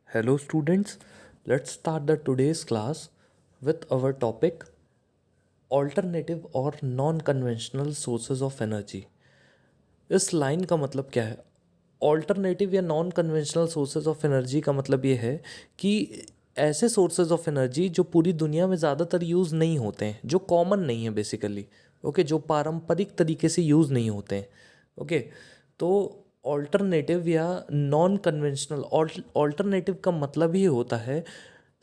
Hello students, let's start the today's class with our topic alternative or non-conventional sources of energy. इस line का मतलब क्या है? Alternative या non conventional sources of energy का मतलब ये है कि ऐसे सोर्सेज ऑफ एनर्जी जो पूरी दुनिया में ज़्यादातर यूज़ नहीं होते हैं, जो कॉमन नहीं है बेसिकली, ओके, जो पारंपरिक तरीके से यूज़ नहीं होते हैं, ओके। तो ऑल्टरनेटिव या नॉन कन्वेंशनल, ऑल्टरनेटिव का मतलब ही होता है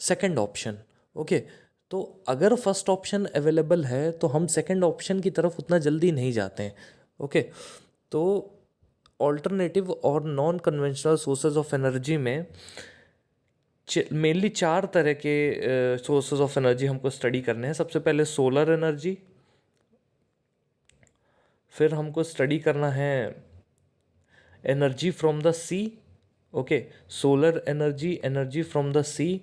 सेकंड ऑप्शन, ओके। तो अगर फर्स्ट ऑप्शन अवेलेबल है तो हम सेकंड ऑप्शन की तरफ उतना जल्दी नहीं जाते हैं, ओके। तो ऑल्टरनेटिव और non conventional sources of energy में मेनली चार तरह के सोर्सेज ऑफ एनर्जी हमको स्टडी करने हैं। सबसे पहले सोलर एनर्जी, फिर हमको स्टडी करना है energy from the sea, okay, solar energy, energy from the sea,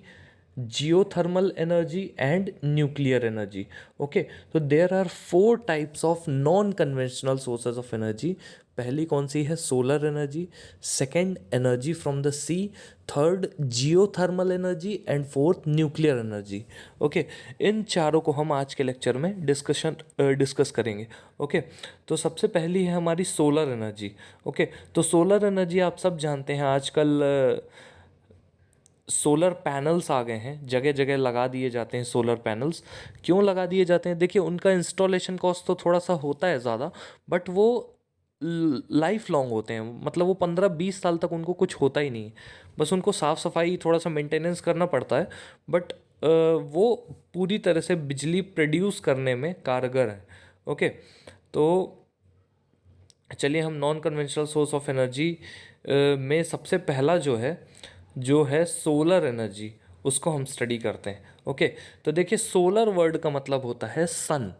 geothermal energy and nuclear energy, okay. तो there are four types of non conventional sources of energy. पहली कौन सी है? Solar energy, second energy from the sea, third geothermal energy and fourth nuclear energy, okay. इन चारों को हम आज के लेक्चर में डिस्कस करेंगे, ओके। तो सबसे पहली है हमारी सोलर एनर्जी, ओके। तो सोलर एनर्जी आप सब जानते हैं, आजकल सोलर पैनल्स आ गए हैं, जगह जगह लगा दिए जाते हैं सोलर पैनल्स। क्यों लगा दिए जाते हैं? देखिए, उनका इंस्टॉलेशन कॉस्ट तो थोड़ा सा होता है ज़्यादा, बट वो लाइफ लॉन्ग होते हैं। मतलब वो 15-20 साल तक उनको कुछ होता ही नहीं है, बस उनको साफ़ सफाई, थोड़ा सा मेंटेनेंस करना पड़ता है, बट वो पूरी तरह से बिजली प्रोड्यूस करने में कारगर है, ओके। तो चलिए हम non conventional source of energy में सबसे पहला जो है सोलर एनर्जी, उसको हम स्टडी करते हैं, ओके। तो देखिए, सोलर वर्ड का मतलब होता है सन,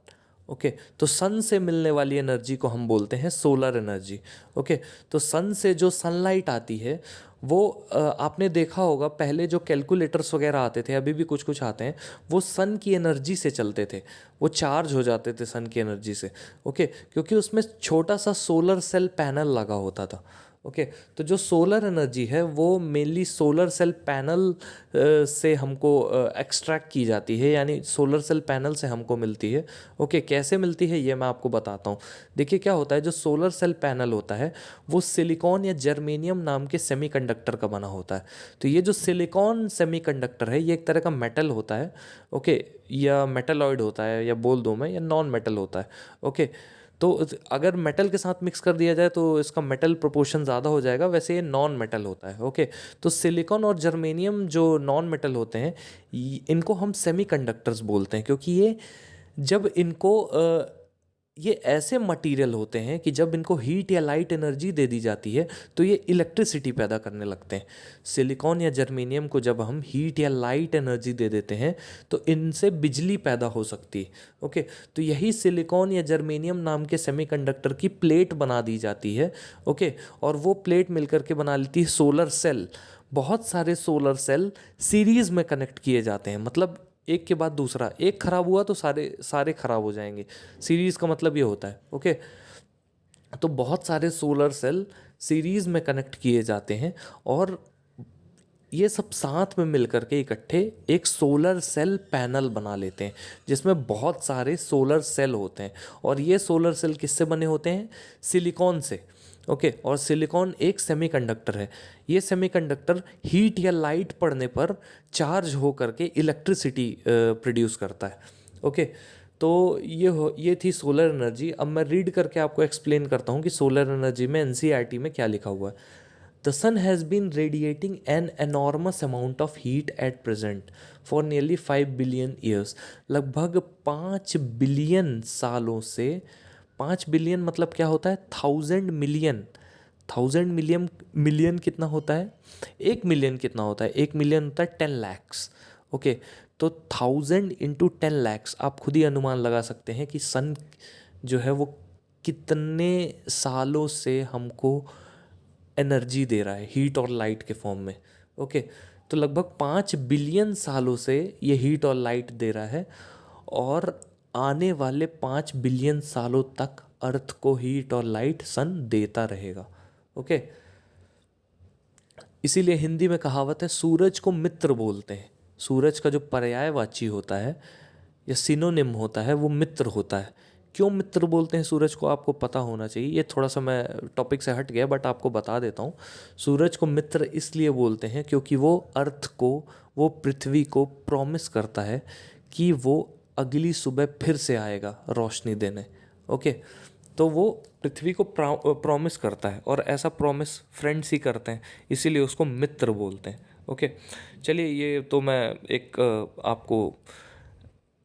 ओके। तो सन से मिलने वाली एनर्जी को हम बोलते हैं सोलर एनर्जी, ओके। तो सन से जो सनलाइट आती है वो आपने देखा होगा, पहले जो कैलकुलेटर्स वगैरह आते थे, अभी भी कुछ कुछ आते हैं, वो सन की एनर्जी से चलते थे, वो चार्ज हो जाते थे सन की एनर्जी से, ओके। क्योंकि उसमें छोटा सा सोलर सेल पैनल लगा होता था, ओके। तो जो सोलर एनर्जी है वो मेनली सोलर सेल पैनल से हमको एक्सट्रैक्ट की जाती है, यानी सोलर सेल पैनल से हमको मिलती है, ओके। कैसे मिलती है ये मैं आपको बताता हूँ। देखिए क्या होता है, जो सोलर सेल पैनल होता है वो सिलिकॉन या जर्मेनियम नाम के सेमीकंडक्टर का बना होता है। तो ये जो सिलिकॉन सेमीकंडक्टर है, ये एक तरह का मेटल होता है, ओके, या मेटलॉइड होता है, या बोल दूँ मैं, या नॉन मेटल होता है, ओके। तो अगर मेटल के साथ मिक्स कर दिया जाए तो इसका मेटल प्रोपोर्शन ज़्यादा हो जाएगा, वैसे ये नॉन मेटल होता है, ओके। तो सिलिकॉन और जर्मेनियम जो नॉन मेटल होते हैं, इनको हम सेमीकंडक्टर्स बोलते हैं, क्योंकि ये जब इनको ये ऐसे मटेरियल होते हैं कि जब इनको हीट या लाइट एनर्जी दे दी जाती है तो ये इलेक्ट्रिसिटी पैदा करने लगते हैं। सिलिकॉन या जर्मेनियम को जब हम हीट या लाइट एनर्जी दे देते हैं तो इनसे बिजली पैदा हो सकती है, ओके। तो यही सिलिकॉन या जर्मेनियम नाम के सेमीकंडक्टर की प्लेट बना दी जाती है, ओके। और वो प्लेट मिलकर के बना लेती है सोलर सेल। बहुत सारे सोलर सेल सीरीज़ में कनेक्ट किए जाते हैं, मतलब एक के बाद दूसरा, एक खराब हुआ तो सारे सारे खराब हो जाएंगे। सीरीज का मतलब ये होता है, ओके। तो बहुत सारे सोलर सेल सीरीज में कनेक्ट किए जाते हैं और ये सब साथ में मिलकर के इकट्ठे एक सोलर सेल पैनल बना लेते हैं, जिसमें बहुत सारे सोलर सेल होते हैं। और ये सोलर सेल किससे बने होते हैं? सिलिकॉन से, ओके। और सिलिकॉन एक सेमीकंडक्टर है। ये सेमीकंडक्टर हीट या लाइट पड़ने पर चार्ज हो करके इलेक्ट्रिसिटी प्रोड्यूस करता है, ओके। तो ये थी सोलर एनर्जी। अब मैं रीड करके आपको एक्सप्लेन करता हूँ कि सोलर एनर्जी में एनसीईआरटी में क्या लिखा हुआ है। The sun has been radiating an enormous amount of heat at present for nearly 5 billion years. लगभग 5 बिलियन सालों से, 5 बिलियन मतलब क्या होता है? 1000 मिलियन। 1000 मिलियन, मिलियन कितना होता है? 1 मिलियन कितना होता है? 1 मिलियन होता है 10 लैक्स, ओके। तो 1000 × 10 लैक्स, आप खुद ही अनुमान लगा सकते हैं कि सन जो है वो कितने सालों से हमको एनर्जी दे रहा है, हीट और लाइट के फॉर्म में, ओके। तो लगभग 5 बिलियन सालों से ये हीट और लाइट दे रहा है, और आने वाले 5 बिलियन सालों तक अर्थ को हीट और लाइट सन देता रहेगा, ओके। इसीलिए हिंदी में कहावत है, सूरज को मित्र बोलते हैं। सूरज का जो पर्यायवाची होता है या सिनोनिम होता है वो मित्र होता है। क्यों मित्र बोलते हैं सूरज को, आपको पता होना चाहिए। ये थोड़ा सा मैं टॉपिक से हट गया बट आपको बता देता हूँ। सूरज को मित्र इसलिए बोलते हैं क्योंकि वो अर्थ को, वो पृथ्वी को प्रॉमिस करता है कि वो अगली सुबह फिर से आएगा रोशनी देने। ओके, तो वो पृथ्वी को प्रॉमिस करता है और ऐसा प्रॉमिस फ्रेंड्स ही करते हैं, इसीलिए उसको मित्र बोलते हैं। ओके, चलिए ये तो मैं एक आपको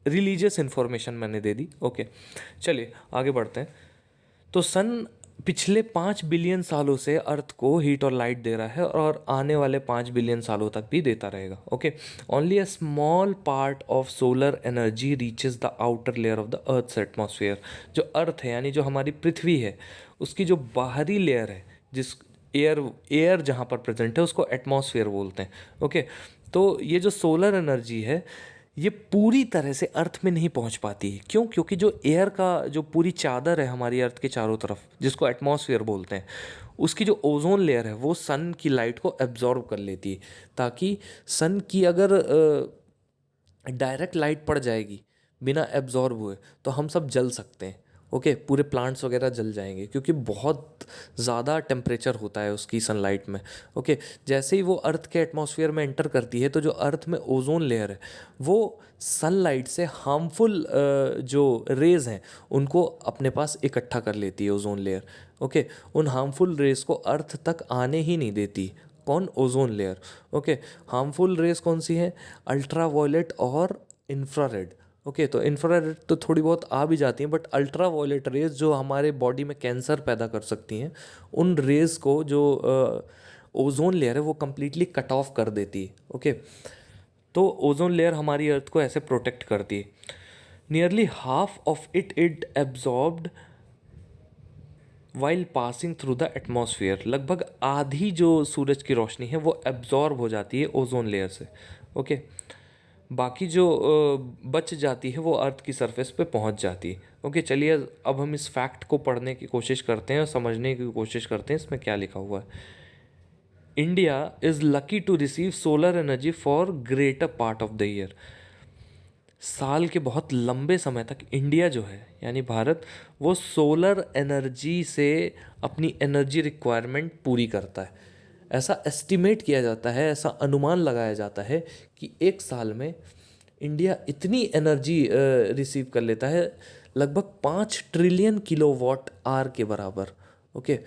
रिलीजियस इन्फॉर्मेशन मैंने दे दी। ओके, चलिए आगे बढ़ते हैं। तो सन पिछले 5 बिलियन सालों से अर्थ को हीट और लाइट दे रहा है और आने वाले 5 बिलियन सालों तक भी देता रहेगा। Okay, only a small part of solar energy reaches the outer layer of the earth's atmosphere. जो अर्थ है यानी जो हमारी पृथ्वी है, उसकी जो बाहरी लेयर है, जिस एयर एयर जहाँ पर प्रेजेंट है उसको एटमॉस्फेयर बोलते हैं। ओके, तो ये जो सोलर एनर्जी है ये पूरी तरह से अर्थ में नहीं पहुंच पाती है। क्यों? क्योंकि जो एयर का जो पूरी चादर है हमारी अर्थ के चारों तरफ, जिसको एटमॉस्फेयर बोलते हैं, उसकी जो ओजोन लेयर है वो सन की लाइट को एब्जॉर्ब कर लेती है, ताकि सन की अगर डायरेक्ट लाइट पड़ जाएगी बिना एब्जॉर्ब हुए तो हम सब जल सकते हैं। ओके, पूरे प्लांट्स वगैरह जल जाएंगे क्योंकि बहुत ज़्यादा टेम्परेचर होता है उसकी सनलाइट में। ओके, जैसे ही वो अर्थ के एटमॉस्फेयर में एंटर करती है तो जो अर्थ में ओजोन लेयर है वो सनलाइट से हार्मफुल जो रेज़ हैं उनको अपने पास इकट्ठा कर लेती है ओजोन लेयर। ओके, उन हार्मफुल रेज़ को अर्थ तक आने ही नहीं देती। कौन? Ozone layer. Okay, harmful rays कौन सी हैं? अल्ट्रा वायलेट और इंफ्रारेड। ओके, तो इंफ्रारेड तो थोड़ी बहुत आ भी जाती हैं बट अल्ट्रा वायलेट रेज जो हमारे बॉडी में कैंसर पैदा कर सकती हैं, उन रेज को जो ओजोन लेयर है वो कम्प्लीटली कट ऑफ कर देती है। ओके, तो ओजोन लेयर हमारी अर्थ को ऐसे प्रोटेक्ट करती है। Nearly half of it absorbed while passing through the atmosphere. लगभग आधी जो सूरज की रोशनी है वो एब्जॉर्ब हो जाती है ओजोन लेयर से। ओके, बाकी जो बच जाती है वो अर्थ की सरफेस पे पहुंच जाती है। ओके, चलिए अब हम इस फैक्ट को पढ़ने की कोशिश करते हैं और समझने की कोशिश करते हैं इसमें क्या लिखा हुआ है। India is lucky to receive solar energy for greater part of the year. साल के बहुत लंबे समय तक इंडिया जो है यानी भारत, वो सोलर एनर्जी से अपनी एनर्जी रिक्वायरमेंट पूरी करता है। ऐसा एस्टिमेट किया जाता है, ऐसा अनुमान लगाया जाता है कि एक साल में इंडिया इतनी एनर्जी रिसीव कर लेता है, लगभग 5 ट्रिलियन किलोवाट आवर के बराबर। ओके,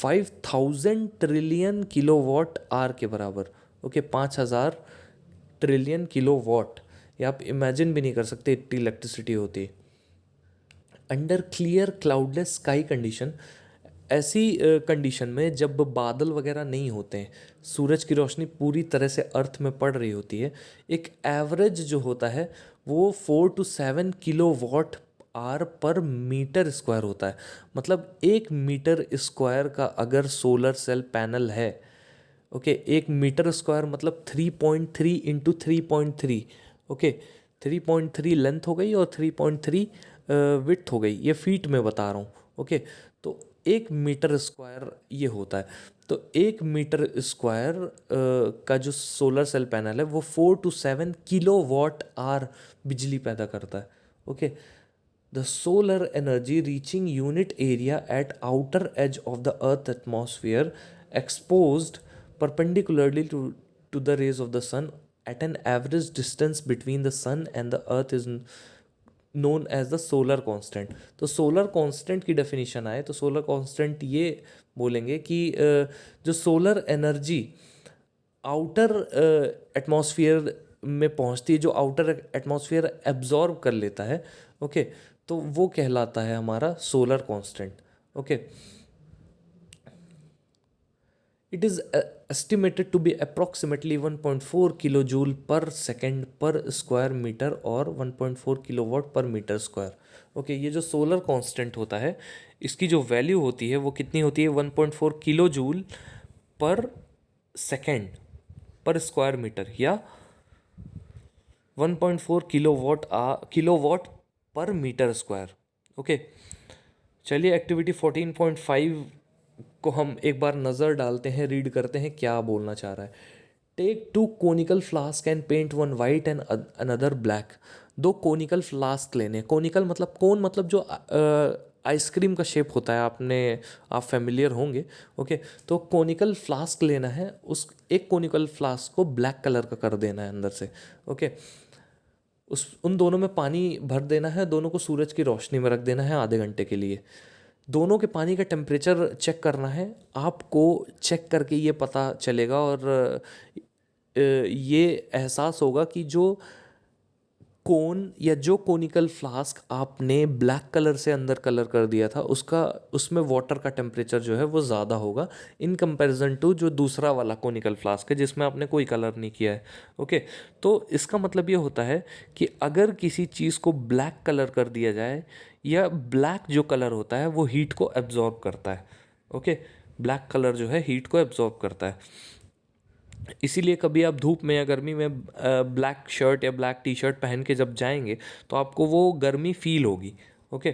5000 ट्रिलियन किलोवाट आवर के बराबर। ओके, 5000 ट्रिलियन किलोवाट, ये आप इमेजिन भी नहीं कर सकते इतनी इलेक्ट्रिसिटी होती है। Under clear cloudless sky condition, ऐसी कंडीशन में जब बादल वगैरह नहीं होते हैं, सूरज की रोशनी पूरी तरह से अर्थ में पड़ रही होती है, एक एवरेज जो होता है वो 4 to 7 किलोवाट आवर पर मीटर स्क्वायर होता है। मतलब 1 मीटर स्क्वायर का अगर सोलर सेल पैनल है, ओके, 1 मीटर स्क्वायर मतलब 3.3 × 3.3। ओके, 3.3 लेंथ हो गई और 3.3 विड्थ हो गई, ये फीट में बता रहा हूँ। ओके, तो 1 मीटर स्क्वायर ये होता है। तो 1 मीटर स्क्वायर का जो सोलर सेल पैनल है वो 4 to 7 किलोवाट आवर बिजली पैदा करता है। Okay, the solar energy reaching unit area at outer as of the earth atmosphere exposed perpendicularly to the rays of the sun at an average distance between the sun and the earth is known as the solar constant। तो solar constant की definition आए तो solar constant ये बोलेंगे कि जो solar energy outer atmosphere में पहुंचती है, जो आउटर एटमॉस्फेयर एब्जॉर्ब कर लेता है, ओके, तो वो कहलाता है हमारा solar constant. Okay, it is estimated to be approximately 1.4 kilojoule per second per square meter और 1.4 किलोवाट पर मीटर स्क्वायर। ओके, ये जो सोलर कांस्टेंट होता है इसकी जो वैल्यू होती है वो कितनी होती है? 1.4 किलोजूल पर सेकेंड पर स्क्वायर मीटर या 1.4 किलोवाट पर मीटर स्क्वायर। ओके, चलिए एक्टिविटी 14.5 को हम एक बार नज़र डालते हैं, रीड करते हैं क्या बोलना चाह रहा है। Take two conical flask and paint one white and another black. दो कोनिकल फ्लास्क लेने, कोनिकल मतलब कोन मतलब जो आइसक्रीम का शेप होता है, आप फेमिलियर होंगे। ओके, तो कोनिकल फ्लास्क लेना है, उस एक कोनिकल फ्लास्क को ब्लैक कलर का कर देना है अंदर से। ओके, उन दोनों में पानी भर देना है, दोनों को सूरज की रोशनी में रख देना है आधे घंटे के लिए। दोनों के पानी का टेम्परेचर चेक करना है आपको। चेक करके ये पता चलेगा और ये एहसास होगा कि जो कोन या जो कोनिकल फ्लास्क आपने ब्लैक कलर से अंदर कलर कर दिया था, उसका उसमें वाटर का टेम्परेचर जो है वो ज़्यादा होगा इन कंपैरिजन टू जो दूसरा वाला कोनिकल फ्लास्क है जिसमें आपने कोई कलर नहीं किया है। ओके, तो इसका मतलब ये होता है कि अगर किसी चीज़ को ब्लैक कलर कर दिया जाए, या ब्लैक जो कलर होता है वो हीट को एब्जॉर्ब करता है। ओके, ब्लैक कलर जो है हीट को एब्जॉर्ब करता है। इसीलिए कभी आप धूप में या गर्मी में ब्लैक शर्ट या ब्लैक टी शर्ट पहन के जब जाएंगे तो आपको वो गर्मी फील होगी। Okay,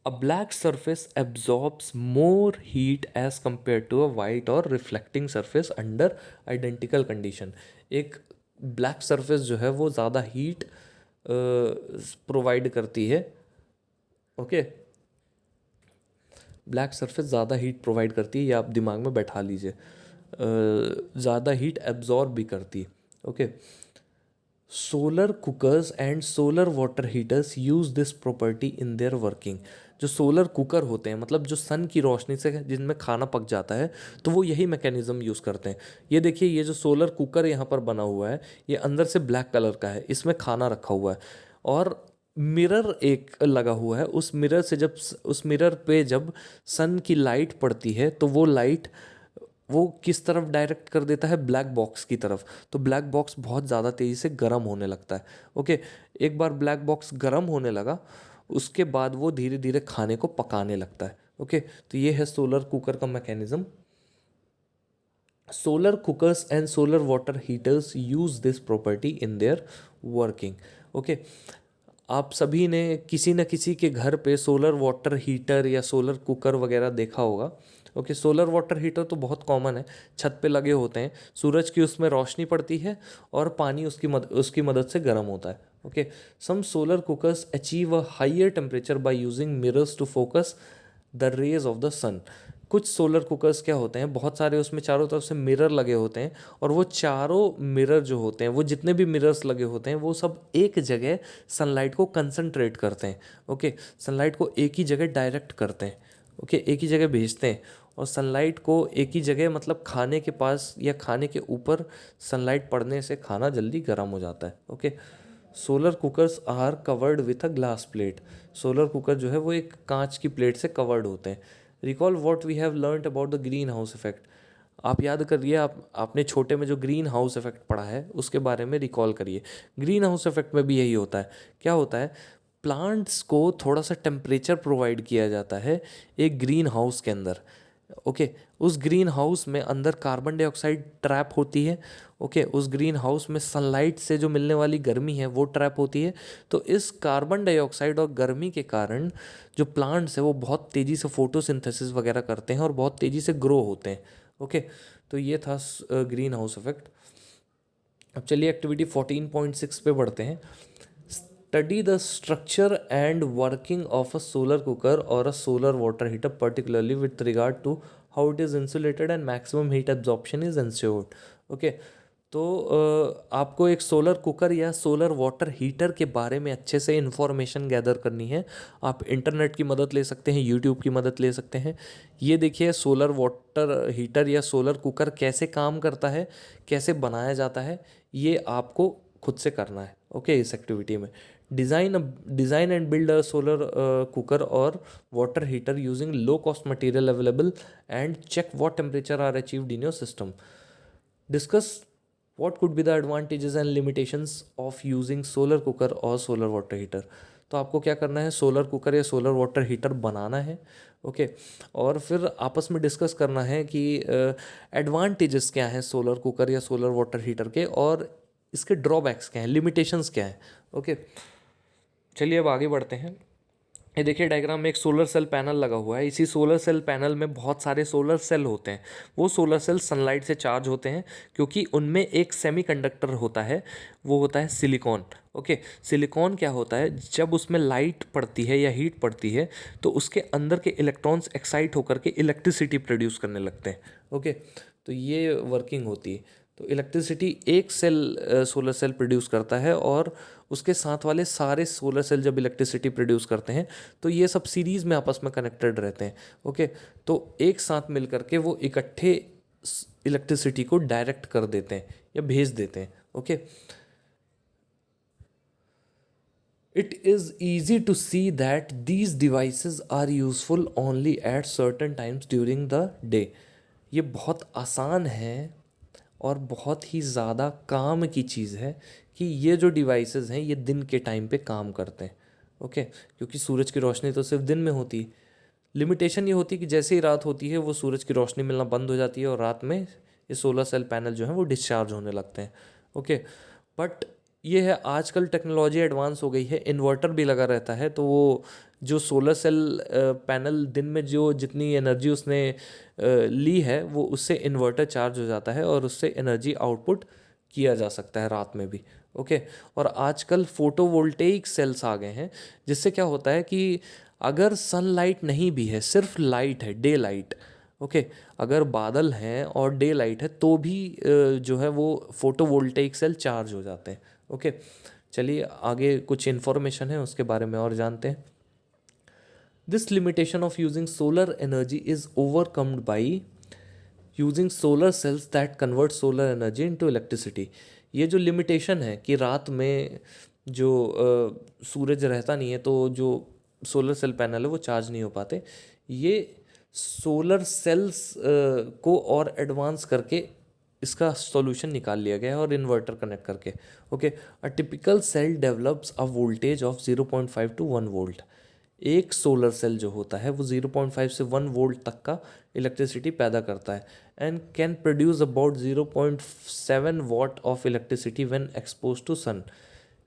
a black surface absorbs more heat as compared to a white or reflecting surface under identical condition। एक ब्लैक surface जो है वो ज़्यादा हीट प्रोवाइड करती है। ओके, ब्लैक सरफेस ज़्यादा हीट प्रोवाइड करती है, ये आप दिमाग में बैठा लीजिए। ज़्यादा हीट एब्जॉर्ब भी करती है। Okay, solar cookers and solar water heaters use this property in their working. जो सोलर कुकर होते हैं, मतलब जो सन की रोशनी से जिनमें खाना पक जाता है, तो वो यही मैकेनिज़्म यूज़ करते हैं। ये देखिए, ये जो सोलर कुकर यहाँ पर बना हुआ है, ये अंदर से ब्लैक कलर का है, इसमें खाना रखा हुआ है और मिरर एक लगा हुआ है। उस मिरर पे जब सन की लाइट पड़ती है तो वो लाइट वो किस तरफ डायरेक्ट कर देता है, ब्लैक बॉक्स की तरफ। तो ब्लैक बॉक्स बहुत ज़्यादा तेज़ी से गर्म होने लगता है। ओके, एक बार ब्लैक बॉक्स गर्म होने लगा, उसके बाद वो धीरे धीरे खाने को पकाने लगता है। ओके, तो ये है सोलर कुकर का mechanism. Solar cookers and solar water heaters use this property in their working. Okay, आप सभी ने किसी न किसी के घर पे सोलर वाटर हीटर या सोलर कुकर वगैरह देखा होगा। ओके, सोलर वाटर हीटर तो बहुत कॉमन है, छत पे लगे होते हैं, सूरज की उसमें रोशनी पड़ती है और पानी उसकी मदद से गर्म होता है। Okay, some solar cookers achieve a higher temperature by using mirrors to focus the rays of the sun. कुछ सोलर कुकर्स क्या होते हैं, बहुत सारे उसमें चारों तरफ से मिरर लगे होते हैं, और वो चारों मिरर जो होते हैं, वो जितने भी मिरर्स लगे होते हैं, वो सब एक जगह सनलाइट को कंसंट्रेट करते हैं। ओके, सनलाइट को एक ही जगह डायरेक्ट करते हैं। ओके, एक ही जगह भेजते हैं, और सनलाइट को एक ही जगह, मतलब खाने के पास या खाने के ऊपर सनलाइट पड़ने से खाना जल्दी गर्म हो जाता है। Okay, solar cookers are covered with a glass plate. Solar cooker जो है वो एक कांच की प्लेट से कवर्ड होते हैं। Recall what we have learned about the greenhouse effect. आप याद करिए, आपने छोटे में जो ग्रीन हाउस इफेक्ट पढ़ा है उसके बारे में रिकॉल करिए। ग्रीन हाउस इफेक्ट में भी यही होता है। क्या होता है, प्लांट्स को थोड़ा सा टेम्परेचर प्रोवाइड किया जाता है एक ग्रीन हाउस के अंदर। ओके, उस ग्रीन हाउस में अंदर कार्बन डाइऑक्साइड ट्रैप होती है। ओके, उस ग्रीन हाउस में सनलाइट से जो मिलने वाली गर्मी है वो ट्रैप होती है। तो इस कार्बन डाइऑक्साइड और गर्मी के कारण जो प्लांट्स है वो बहुत तेज़ी से फोटोसिंथेसिस वगैरह करते हैं और बहुत तेज़ी से ग्रो होते हैं। ओके, तो ये था ग्रीन हाउस इफेक्ट। अब चलिए एक्टिविटी 14.6 पे बढ़ते हैं। Study the structure and working of a solar cooker और a solar water heater, particularly with regard to how it is insulated and maximum heat absorption is ensured. Okay, तो आपको एक solar cooker या solar water heater के बारे में अच्छे से इन्फॉर्मेशन गैदर करनी है। आप इंटरनेट की मदद ले सकते हैं, यूट्यूब की मदद ले सकते हैं। ये देखिए, सोलर वाटर हीटर या सोलर कुकर कैसे काम करता है, कैसे बनाया जाता है, ये आपको खुद से करना है। ओके, इस एक्टिविटी में design and build a solar cooker और water heater using low cost material available and check what temperature are achieved in your system. Discuss what could be the advantages and limitations of using solar cooker और solar water heater। तो आपको क्या करना है, solar cooker या solar water heater बनाना है। Okay, और फिर आपस में डिस्कस करना है कि एडवांटेजेस क्या हैं सोलर कुकर या सोलर वाटर हीटर के, और इसके ड्रॉबैक्स क्या हैं, लिमिटेशंस क्या हैं। ओके, चलिए अब आगे बढ़ते हैं। ये देखिए डायग्राम में एक सोलर सेल पैनल लगा हुआ है। इसी सोलर सेल पैनल में बहुत सारे सोलर सेल होते हैं। वो सोलर सेल सनलाइट से चार्ज होते हैं क्योंकि उनमें एक सेमीकंडक्टर होता है, वो होता है सिलिकॉन। ओके, सिलिकॉन क्या होता है, जब उसमें लाइट पड़ती है या हीट पड़ती है तो उसके अंदर के इलेक्ट्रॉन्स एक्साइट होकर के इलेक्ट्रिसिटी प्रोड्यूस करने लगते हैं। ओके, तो ये वर्किंग होती है। तो इलेक्ट्रिसिटी एक सेल सोलर सेल प्रोड्यूस करता है और उसके साथ वाले सारे सोलर सेल जब इलेक्ट्रिसिटी प्रोड्यूस करते हैं तो ये सब सीरीज़ में आपस में कनेक्टेड रहते हैं। ओके, तो एक साथ मिल करके वो इकट्ठे इलेक्ट्रिसिटी को डायरेक्ट कर देते हैं या भेज देते हैं। Okay, it is easy to see that these devices are useful only at certain times during the day। ये बहुत आसान है और बहुत ही ज़्यादा काम की चीज़ है कि ये जो डिवाइसेस हैं ये दिन के टाइम पे काम करते हैं। ओके, क्योंकि सूरज की रोशनी तो सिर्फ दिन में होती है। लिमिटेशन ये होती है कि जैसे ही रात होती है वो सूरज की रोशनी मिलना बंद हो जाती है और रात में ये सोलर सेल पैनल जो हैं वो डिस्चार्ज होने लगते हैं। ओके, बट ये है आजकल टेक्नोलॉजी एडवांस हो गई है, इन्वर्टर भी लगा रहता है, तो वो जो सोलर सेल पैनल दिन में जो जितनी एनर्जी उसने ली है वो उससे इन्वर्टर चार्ज हो जाता है और उससे एनर्जी आउटपुट किया जा सकता है रात में भी। ओके, और आजकल फोटोवोल्टेइक सेल्स आ गए हैं जिससे क्या होता है कि अगर सनलाइट नहीं भी है, सिर्फ लाइट है, डे लाइट, ओके, अगर बादल हैं और डे लाइट है तो भी जो है वो फोटोवोल्टेइक सेल चार्ज हो जाते हैं। ओके, चलिए आगे कुछ इन्फॉर्मेशन है उसके बारे में और जानते हैं। This limitation of using solar energy is overcomed by using solar cells that convert solar energy into electricity. ये जो लिमिटेशन है कि रात में जो सूरज रहता नहीं है तो जो सोलर सेल पैनल है वो चार्ज नहीं हो पाते, ये सोलर सेल्स को और एडवांस करके इसका सॉल्यूशन निकाल लिया गया है और इन्वर्टर कनेक्ट करके। Okay, a typical cell develops a voltage of 0.5 to 1 volt. एक सोलर सेल जो होता है वो 0.5 से 1 वोल्ट तक का इलेक्ट्रिसिटी पैदा करता है and can produce about 0.7 watt of electricity when expose to sun.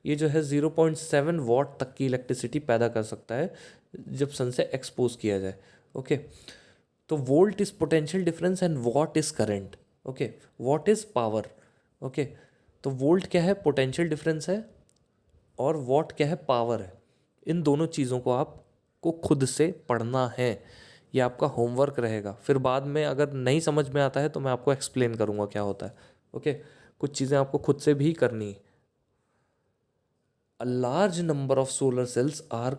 ये जो है 0.7 वॉट तक की इलेक्ट्रिसिटी पैदा कर सकता है जब सन से एक्सपोज किया जाए। ओके, तो volt is potential difference and what is current. Okay, what is power. Okay, तो वोल्ट क्या है, पोटेंशियल डिफरेंस है, और वॉट क्या है, पावर है। इन दोनों चीज़ों को आपको खुद से पढ़ना है, ये आपका होमवर्क रहेगा। फिर बाद में अगर नहीं समझ में आता है तो मैं आपको एक्सप्लेन करूँगा क्या होता है। ओके, कुछ चीज़ें आपको खुद से भी करनी है। A large number of solar cells are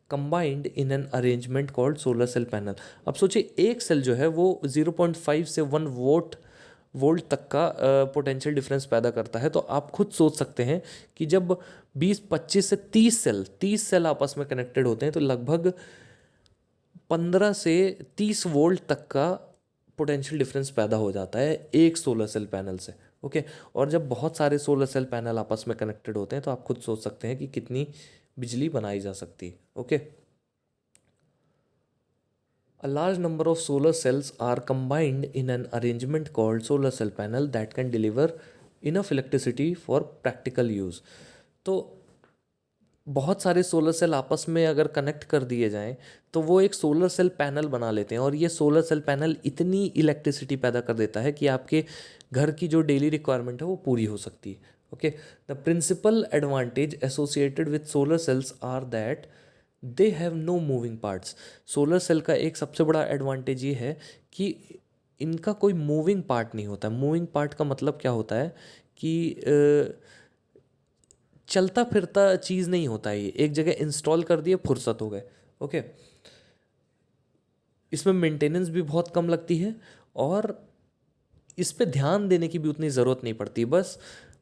combined in an arrangement called solar cell panel. अब सोचिए एक सेल जो है वो 0.5 से 1 वोल्ट तक का पोटेंशियल डिफरेंस पैदा करता है। तो आप खुद सोच सकते हैं कि जब 20-25 से 30 सेल आपस में कनेक्टेड होते हैं तो लगभग 15 से 30 वोल्ट तक का पोटेंशियल डिफरेंस पैदा हो जाता है एक सोलर सेल पैनल से। ओके, और जब बहुत सारे सोलर सेल पैनल आपस में कनेक्टेड होते हैं तो आप खुद सोच सकते हैं कि कितनी बिजली बनाई जा सकती है। Okay, a large number of solar cells are combined in an arrangement called solar cell panel that can deliver enough electricity for practical use। तो बहुत सारे सोलर सेल आपस में अगर कनेक्ट कर दिए जाएं तो वो एक सोलर सेल पैनल बना लेते हैं और ये सोलर सेल पैनल इतनी इलेक्ट्रिसिटी पैदा कर देता है कि आपके घर की जो डेली रिक्वायरमेंट है वो पूरी हो सकती है। Okay, the principal advantage associated with solar cells are that they have no moving parts. Solar cell का एक सबसे बड़ा एडवांटेज ये है कि इनका कोई मूविंग पार्ट नहीं होता। मूविंग पार्ट का मतलब क्या होता है कि चलता फिरता चीज़ नहीं होता है, ये एक जगह इंस्टॉल कर दिए फुर्सत हो गए। ओके, इसमें मेंटेनेंस भी बहुत कम लगती है और इस पे ध्यान देने की भी उतनी ज़रूरत नहीं पड़ती। बस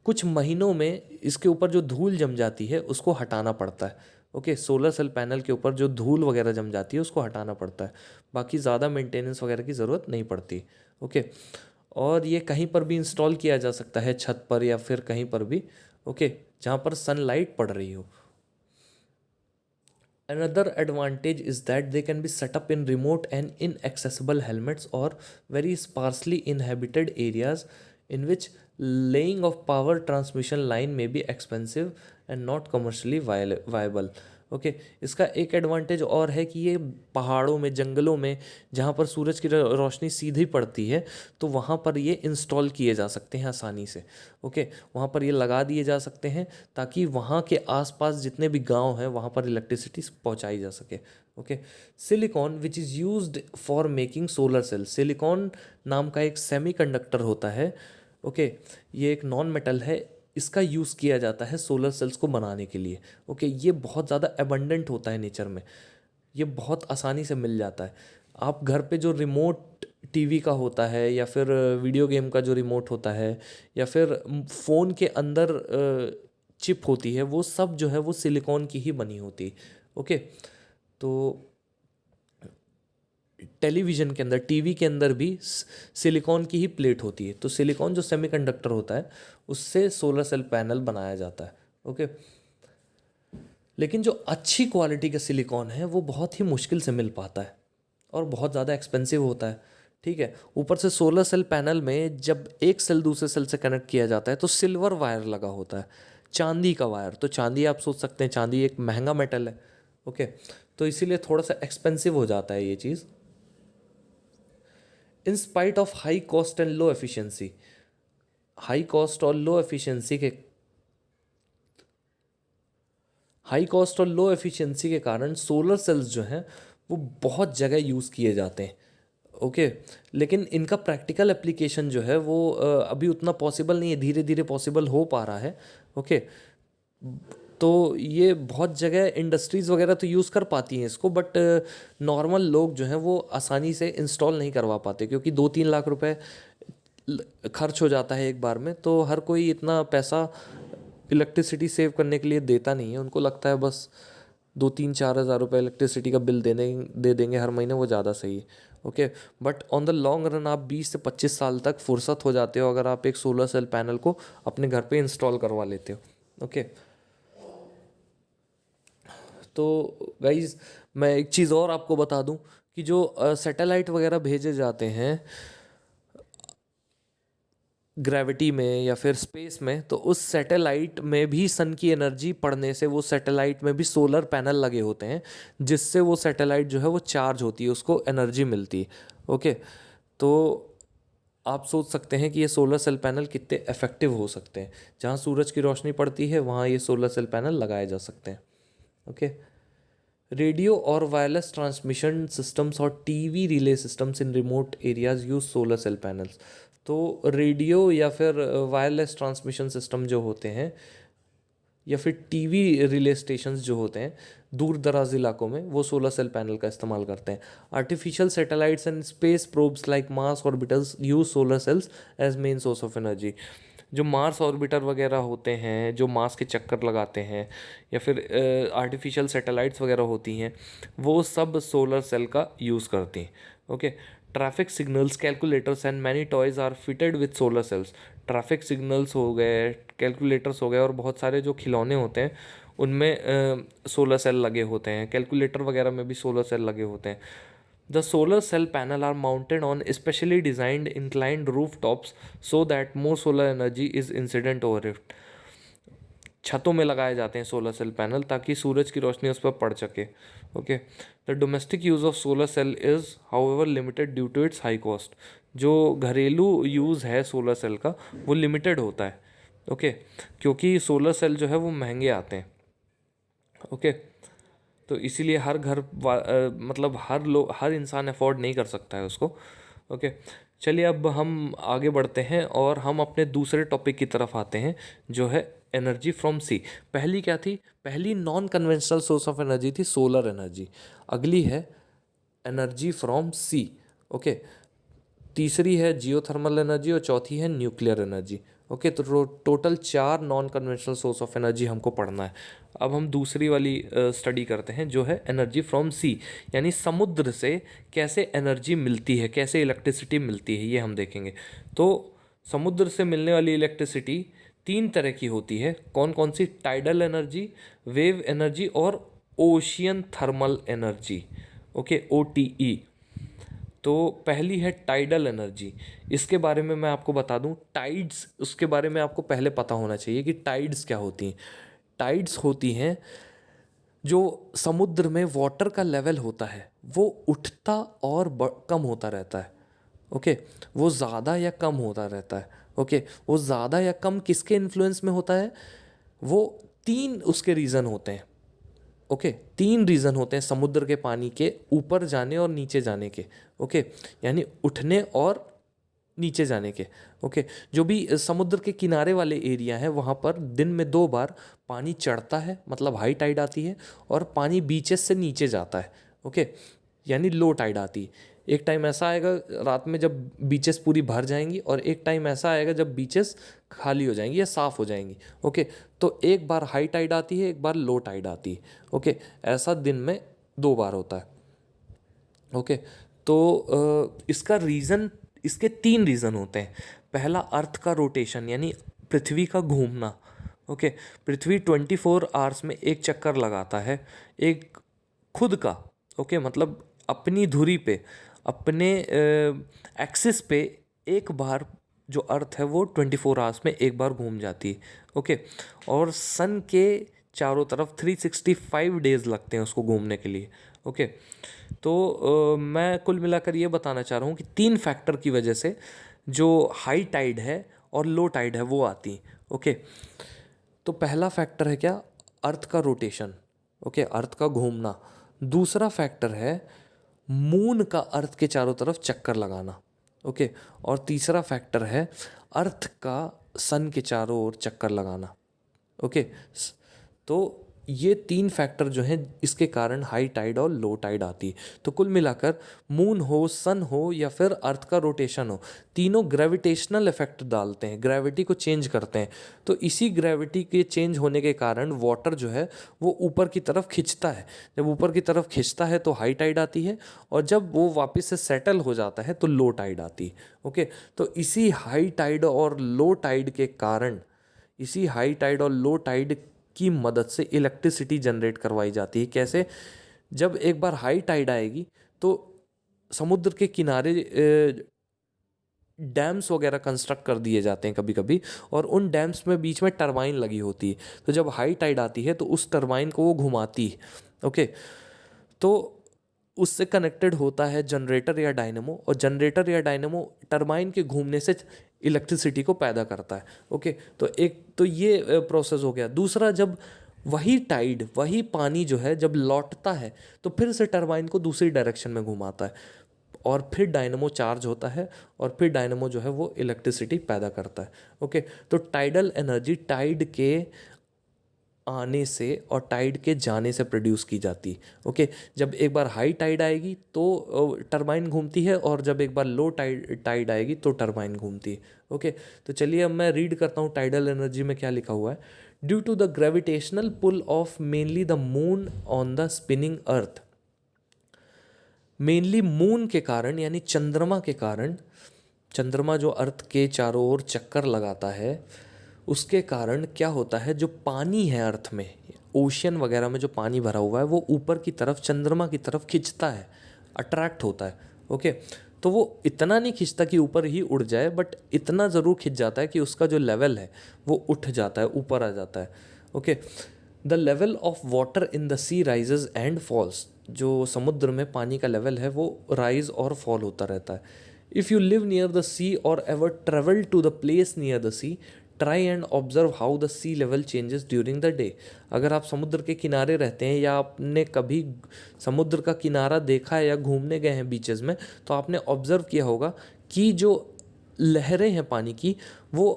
कुछ महीनों में इसके ऊपर जो धूल जम जाती है उसको हटाना पड़ता है। ओके, सोलर सेल पैनल के ऊपर जो धूल वगैरह जम जाती है उसको हटाना पड़ता है, बाकी ज़्यादा मेंटेनेंस वगैरह की ज़रूरत नहीं पड़ती। ओके, और ये कहीं पर भी इंस्टॉल किया जा सकता है, छत पर या फिर कहीं पर भी। ओके, जहाँ पर सनलाइट पड़ रही हो। Another advantage is that they can be set up in remote and inaccessible helmets or very sparsely inhabited areas in which laying of power transmission line may be expensive and not commercially viable। Okay, इसका एक advantage और है कि ये पहाड़ों में, जंगलों में जहाँ पर सूरज की रोशनी सीधी पड़ती है, तो वहाँ पर ये इंस्टॉल किए जा सकते हैं आसानी से। ओके, वहाँ पर ये लगा दिए जा सकते हैं ताकि वहाँ के आसपास जितने भी गांव हैं वहाँ पर इलेक्ट्रिसिटी पहुँचाई जा सके। Okay, silicon which is used for making solar cell. Silicon नाम का एक सेमीकंडक्टर होता है। ओके, ये एक नॉन मेटल है, इसका यूज़ किया जाता है सोलर सेल्स को बनाने के लिए। ओके, ये बहुत ज़्यादा एबंडेंट होता है नेचर में, ये बहुत आसानी से मिल जाता है। आप घर पे जो रिमोट टीवी का होता है या फिर वीडियो गेम का जो रिमोट होता है या फिर फ़ोन के अंदर चिप होती है, वो सब जो है वो सिलिकॉन की ही बनी होती है। ओके, तो टेलीविज़न के अंदर, टीवी के अंदर भी सिलिकॉन की ही प्लेट होती है। तो सिलिकॉन जो सेमीकंडक्टर होता है उससे सोलर सेल पैनल बनाया जाता है। ओके, लेकिन जो अच्छी क्वालिटी का सिलिकॉन है वो बहुत ही मुश्किल से मिल पाता है और बहुत ज़्यादा एक्सपेंसिव होता है। ठीक है, ऊपर से सोलर सेल पैनल में जब एक सेल दूसरे सेल से कनेक्ट किया जाता है तो सिल्वर वायर लगा होता है, चांदी का वायर। तो चांदी, आप सोच सकते हैं चांदी एक महंगा मेटल है। ओके, तो इसीलिए थोड़ा सा एक्सपेंसिव हो जाता है ये चीज़। In spite of high cost and low efficiency, high cost और लो एफिशिएंसी के हाई कॉस्ट और लो एफिशिएंसी के कारण सोलर सेल्स जो हैं वो बहुत जगह यूज़ किए जाते हैं। ओके, लेकिन इनका प्रैक्टिकल एप्लीकेशन जो है वो अभी उतना पॉसिबल नहीं है, धीरे धीरे पॉसिबल हो पा रहा है। ओके, तो ये बहुत जगह इंडस्ट्रीज़ वगैरह तो यूज़ कर पाती हैं इसको, बट नॉर्मल लोग जो हैं वो आसानी से इंस्टॉल नहीं करवा पाते क्योंकि 2-3 लाख रुपए खर्च हो जाता है एक बार में। तो हर कोई इतना पैसा इलेक्ट्रिसिटी सेव करने के लिए देता नहीं है। उनको लगता है बस 2-3-4 हज़ार रुपये इलेक्ट्रिसिटी का बिल दे देंगे हर महीने, वो ज़्यादा सही है। Okay, but on the long run आप 20 से 25 साल तक फुर्सत हो जाते हो अगर आप एक सोलर सेल पैनल को अपने घर पे इंस्टॉल करवा लेते हो। ओके, तो गाइज मैं एक चीज़ और आपको बता दूं कि जो सैटेलाइट वगैरह भेजे जाते हैं ग्रेविटी में या फिर स्पेस में, तो उस सैटेलाइट में भी सन की एनर्जी पड़ने से वो सैटेलाइट में भी सोलर पैनल लगे होते हैं जिससे वो सैटेलाइट जो है वो चार्ज होती है, उसको एनर्जी मिलती है। ओके, तो आप सोच सकते हैं कि ये सोलर सेल पैनल कितने इफ़ेक्टिव हो सकते हैं। जहाँ सूरज की रोशनी पड़ती है वहाँ ये सोलर सेल पैनल लगाए जा सकते हैं। ओके, रेडियो और वायरलेस ट्रांसमिशन सिस्टम्स और TV relay systems in remote areas use solar cell panels. तो रेडियो या फिर वायरलेस ट्रांसमिशन सिस्टम जो होते हैं या फिर टीवी रिले स्टेशंस जो होते हैं दूर दराज इलाकों में, वो सोलर सेल पैनल का इस्तेमाल करते हैं। Artificial satellites and space probes like Mars orbitals use solar cells as main source of energy. जो मार्स ऑर्बिटर वगैरह होते हैं जो मार्स के चक्कर लगाते हैं या फिर आर्टिफिशियल सैटेलाइट्स वगैरह होती हैं, वो सब सोलर सेल का यूज़ करती हैं। Okay, traffic signals, calculators and many toys are fitted with solar cells. Traffic signals हो गए, कैलकुलेटर्स हो गए और बहुत सारे जो खिलौने होते हैं उनमें सोलर सेल लगे होते हैं। कैलकुलेटर वगैरह में भी सोलर सेल लगे होते हैं। The solar cell panel are mounted on specially designed inclined rooftops so that more solar energy is incident over it. छतों में लगाए जाते हैं सोलर सेल पैनल ताकि सूरज की रोशनी उस पर पड़ सके। Okay, the domestic use of solar cell is however limited due to its high cost. जो घरेलू यूज़ है सोलर सेल का वो लिमिटेड होता है। ओके, क्योंकि सोलर सेल जो है वो महंगे आते हैं। ओके, तो इसीलिए हर घर मतलब हर इंसान अफोर्ड नहीं कर सकता है उसको। ओके, चलिए अब हम आगे बढ़ते हैं और हम अपने दूसरे टॉपिक की तरफ आते हैं जो है एनर्जी फ्रॉम सी। पहली क्या थी? पहली non conventional source of energy थी सोलर एनर्जी। अगली है एनर्जी फ्रॉम सी। ओके, तीसरी है जियोथर्मल एनर्जी और चौथी है न्यूक्लियर एनर्जी। ओके, तो total 4 non conventional source of energy हमको पढ़ना है। अब हम दूसरी वाली स्टडी करते हैं जो है एनर्जी फ्रॉम सी, यानी समुद्र से कैसे एनर्जी मिलती है, कैसे इलेक्ट्रिसिटी मिलती है, ये हम देखेंगे। तो समुद्र से मिलने वाली इलेक्ट्रिसिटी 3 तरह की होती है। कौन कौन सी? टाइडल एनर्जी, वेव एनर्जी और ocean thermal energy. Okay, OTE। तो पहली है टाइडल एनर्जी। इसके बारे में मैं आपको बता दूं, टाइड्स, उसके बारे में आपको पहले पता होना चाहिए कि टाइड्स क्या होती हैं। टाइड्स होती हैं जो समुद्र में वाटर का लेवल होता है वो उठता और कम होता रहता है। ओके, वो ज़्यादा या कम होता रहता है। ओके, वो ज़्यादा या कम किसके इन्फ्लुएंस में होता है? वो तीन उसके रीज़न होते हैं। ओके, तीन रीज़न होते हैं समुद्र के पानी के ऊपर जाने और नीचे जाने के। ओके, यानी उठने और नीचे जाने के। ओके, जो भी समुद्र के किनारे वाले एरिया है वहाँ पर दिन में 2 बार पानी चढ़ता है, मतलब हाई टाइड आती है, और पानी बीचेस से नीचे जाता है। ओके, यानी लो टाइड आती है। एक टाइम ऐसा आएगा रात में जब बीचेस पूरी भर जाएंगी, और एक टाइम ऐसा आएगा जब बीचेस खाली हो जाएंगी या साफ़ हो जाएंगी। ओके, तो एक बार हाई टाइड आती है, एक बार लो टाइड आती है। ओके, ऐसा दिन में 2 बार होता है। ओके, तो इसका रीज़न, इसके 3 रीज़न होते हैं। पहला अर्थ का रोटेशन, यानी पृथ्वी का घूमना। ओके, पृथ्वी 24 आवर्स में एक चक्कर लगाता है, एक खुद का। ओके, मतलब अपनी धुरी पे, अपने एक्सिस पे एक बार जो अर्थ है वो 24 आवर्स में एक बार घूम जाती है। ओके, और सन के चारों तरफ 365 डेज लगते हैं उसको घूमने के लिए। ओके, तो मैं कुल मिलाकर ये बताना चाह रहा हूँ कि 3 फैक्टर की वजह से जो हाई टाइड है और लो टाइड है वो आती। ओके, तो पहला फैक्टर है क्या? अर्थ का रोटेशन। ओके, अर्थ का घूमना। दूसरा फैक्टर है मून का अर्थ के चारों तरफ चक्कर लगाना। ओके, और तीसरा फैक्टर है अर्थ का सन के चारों ओर चक्कर लगाना। ओके, तो ये 3 फैक्टर जो हैं इसके कारण हाई टाइड और लो टाइड आती है। तो कुल मिलाकर मून हो, सन हो या फिर अर्थ का रोटेशन हो, तीनों ग्रेविटेशनल इफेक्ट डालते हैं, ग्रेविटी को चेंज करते हैं। तो इसी ग्रेविटी के चेंज होने के कारण वाटर जो है वो ऊपर की तरफ खिंचता है। जब ऊपर की तरफ खिंचता है तो हाई टाइड आती है, और जब वो वापस से सेटल हो जाता है तो लो टाइड आती है। ओके, तो इसी हाई टाइड और लो टाइड के कारण, इसी हाई टाइड और लो टाइड की मदद से इलेक्ट्रिसिटी जनरेट करवाई जाती है। कैसे? जब एक बार हाई टाइड आएगी तो समुद्र के किनारे डैम्स वगैरह कंस्ट्रक्ट कर दिए जाते हैं कभी कभी, और उन डैम्स में बीच में टरबाइन लगी होती है। तो जब हाई टाइड आती है तो उस टरबाइन को वो घुमाती है। ओके, तो उससे कनेक्टेड होता है जनरेटर या डायनेमो, और जनरेटर या डायनेमो टरबाइन के घूमने से इलेक्ट्रिसिटी को पैदा करता है। ओके, तो एक तो ये प्रोसेस हो गया। दूसरा, जब वही टाइड, वही पानी जो है जब लौटता है तो फिर से टरबाइन को दूसरी डायरेक्शन में घुमाता है, और फिर डायनेमो चार्ज होता है, और फिर डायनेमो जो है वो इलेक्ट्रिसिटी पैदा करता है। ओके, तो टाइडल एनर्जी टाइड के आने से और टाइड के जाने से प्रोड्यूस की जाती है। ओके, जब एक बार हाई टाइड आएगी तो टरबाइन घूमती है, और जब एक बार लो टाइड टाइड आएगी तो टरबाइन घूमती है। ओके, तो चलिए अब मैं रीड करता हूँ टाइडल एनर्जी में क्या लिखा हुआ है। Due to the gravitational pull of mainly the moon on the spinning earth, mainly moon के कारण यानी चंद्रमा के कारण, चंद्रमा जो अर्थ के चारों ओर चक्कर लगाता है उसके कारण क्या होता है, जो पानी है अर्थ में, ओशियन वगैरह में जो पानी भरा हुआ है वो ऊपर की तरफ चंद्रमा की तरफ खिंचता है, अट्रैक्ट होता है। ओके, तो वो इतना नहीं खिंचता कि ऊपर ही उड़ जाए, बट इतना ज़रूर खिंच जाता है कि उसका जो लेवल है वो उठ जाता है, ऊपर आ जाता है। Okay, the level of water in the sea rises and falls, जो समुद्र में पानी का लेवल है वो राइज और फॉल होता रहता है। If you live near the sea और ever travel to the place near the sea, try and observe how the sea level changes during the day. अगर आप समुद्र के किनारे रहते हैं या आपने कभी समुद्र का किनारा देखा है या घूमने गए हैं बीचेस में, तो आपने ऑब्जर्व किया होगा कि जो लहरें हैं पानी की वो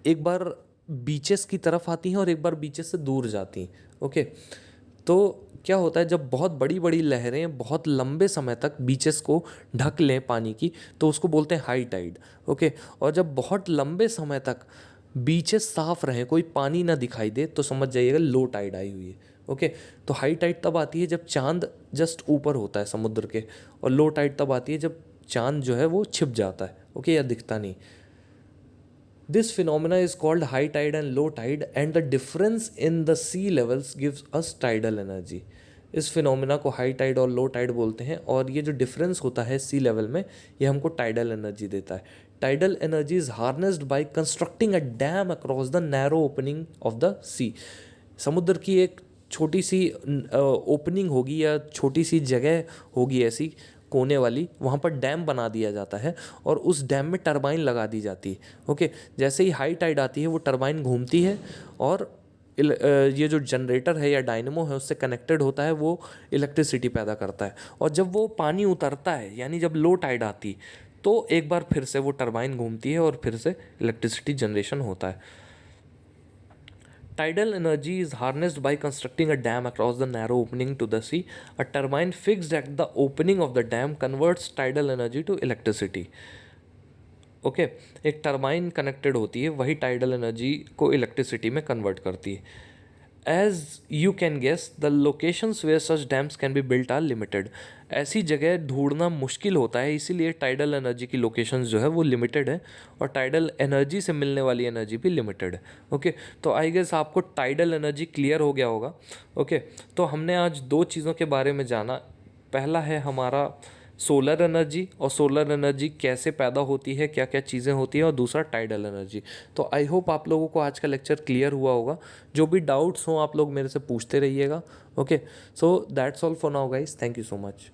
एक बार बीचेस की तरफ आती हैं और एक बार बीचेस से दूर जाती हैं। ओके, तो क्या होता है, जब बहुत बड़ी बड़ी लहरें बहुत लंबे समय तक बीचेस को ढक लें पानी की तो उसको बोलते हैं हाई टाइड। ओके, और जब बहुत लंबे समय तक बीचेस साफ रहें, कोई पानी ना दिखाई दे, तो समझ जाइएगा लो टाइड आई हुई है। ओके, तो हाई टाइड तब आती है जब चांद जस्ट ऊपर होता है समुद्र के, और लो टाइड तब आती है जब चांद जो है वो छिप जाता है। ओके, या दिखता नहीं। This phenomena is called high tide and low tide, and the difference in the sea levels gives us tidal energy. इस फिनोमिना को हाई टाइड और लो टाइड बोलते हैं, और ये जो डिफरेंस होता है सी लेवल में ये हमको टाइडल एनर्जी देता है। Tidal energy is harnessed by constructing a dam across the narrow opening of the sea. समुद्र की एक छोटी सी ओपनिंग होगी या छोटी सी जगह होगी ऐसी कोने वाली, वहाँ पर डैम बना दिया जाता है और उस डैम में टरबाइन लगा दी जाती है। ओके, जैसे ही हाई टाइड आती है वो टरबाइन घूमती है और ये जो जनरेटर है या डायनेमो है उससे कनेक्टेड होता है, वो इलेक्ट्रिसिटी पैदा करता है। और जब वो पानी उतरता है यानी जब लो टाइड आती, तो एक बार फिर से वो टरबाइन घूमती है और फिर से इलेक्ट्रिसिटी जनरेशन होता है। Tidal energy is harnessed by constructing a dam across the narrow opening to the sea. A turbine fixed at the opening of the dam converts tidal energy to electricity. Okay, एक turbine connected होती है, वही tidal energy को electricity में convert करती है। As you can guess the locations where such dams can be built are limited. ऐसी जगह ढूंढना मुश्किल होता है, इसीलिए टाइडल एनर्जी की लोकेशंस जो है वो लिमिटेड है और टाइडल एनर्जी से मिलने वाली एनर्जी भी लिमिटेड है। ओके, तो आई गेस आपको टाइडल एनर्जी क्लियर हो गया होगा। ओके, तो हमने आज दो चीज़ों के बारे में जाना। पहला है हमारा सोलर एनर्जी और सोलर एनर्जी कैसे पैदा होती है, क्या क्या चीज़ें होती हैं, और दूसरा टाइडल एनर्जी। तो आई होप आप लोगों को आज का लेक्चर क्लियर हुआ होगा। जो भी डाउट्स हों आप लोग मेरे से पूछते रहिएगा। Okay, so that's all for now guys, thank you so much.